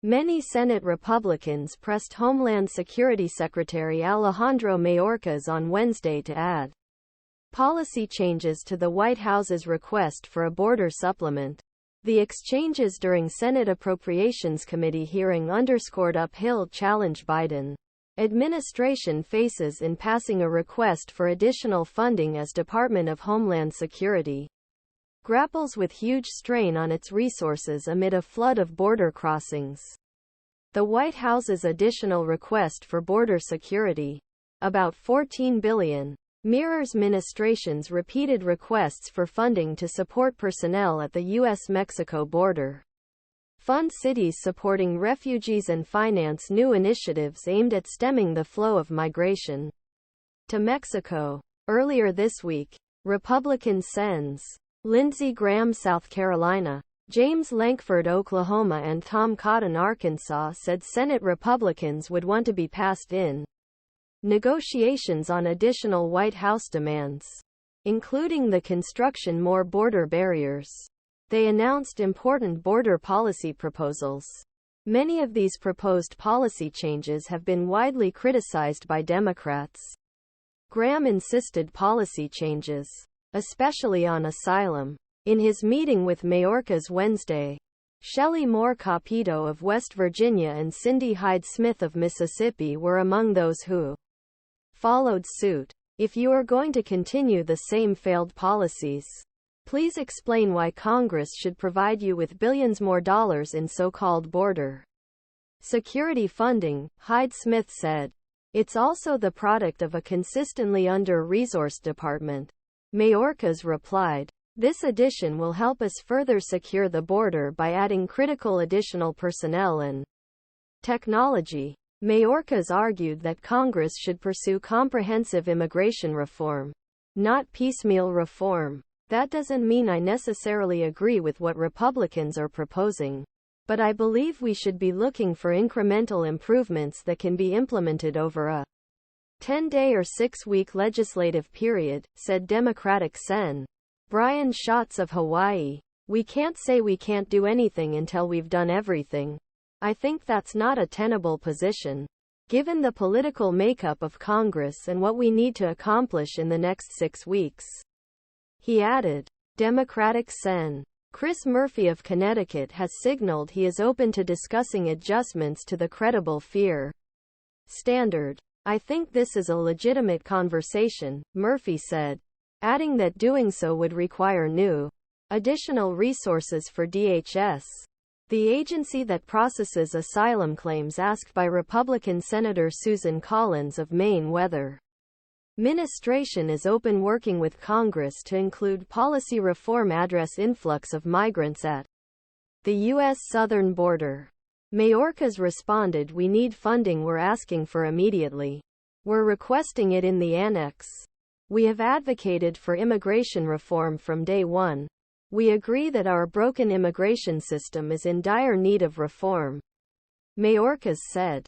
Many Senate Republicans pressed Homeland Security Secretary Alejandro Mayorkas on Wednesday to add policy changes to the White House's request for a border supplement. The exchanges during Senate Appropriations Committee hearing underscored uphill challenge Biden administration faces in passing a request for additional funding as Department of Homeland Security grapples with huge strain on its resources amid a flood of border crossings. The White House's additional request for border security, about $14 billion, mirrors ministration's repeated requests for funding to support personnel at the U.S Mexico border, fund cities supporting refugees and finance new initiatives aimed at stemming the flow of migration to Mexico. Earlier this week, Republican Sens Lindsey Graham South Carolina, James Lankford Oklahoma and Tom Cotton Arkansas said Senate Republicans would want to be passed in negotiations on additional White House demands, including the construction more border barriers. They announced important border policy proposals. Many of these proposed policy changes have been widely criticized by Democrats. Graham insisted policy changes, especially on asylum. In his meeting with Mayorkas Wednesday, Shelley Capito of West Virginia and Cindy Hyde-Smith of Mississippi were among those who followed suit. If you are going to continue the same failed policies, please explain why Congress should provide you with billions more dollars in so-called border security funding, Hyde-Smith said. It's also the product of a consistently under-resourced department. Mayorkas replied, this addition will help us further secure the border by adding critical additional personnel and technology. Mayorkas argued that Congress should pursue comprehensive immigration reform, not piecemeal reform. That doesn't mean I necessarily agree with what Republicans are proposing, but I believe we should be looking for incremental improvements that can be implemented over a 10-day or 6-week legislative period, said Democratic Sen. Brian Schatz of Hawaii. We can't say we can't do anything until we've done everything. I think that's not a tenable position, given the political makeup of Congress and what we need to accomplish in the next 6 weeks. He added. Democratic Sen. Chris Murphy of Connecticut has signaled he is open to discussing adjustments to the credible fear standard. I think this is a legitimate conversation, Murphy said, adding that doing so would require new, additional resources for DHS, the agency that processes asylum claims asked by Republican Senator Susan Collins of Maine whether ministration is open working with Congress to include policy reform address influx of migrants at the U.S. southern border. Mayorkas responded, we need funding we're asking for immediately. We're requesting it in the annex. We have advocated for immigration reform from day one. We agree that our broken immigration system is in dire need of reform. Mayorkas said.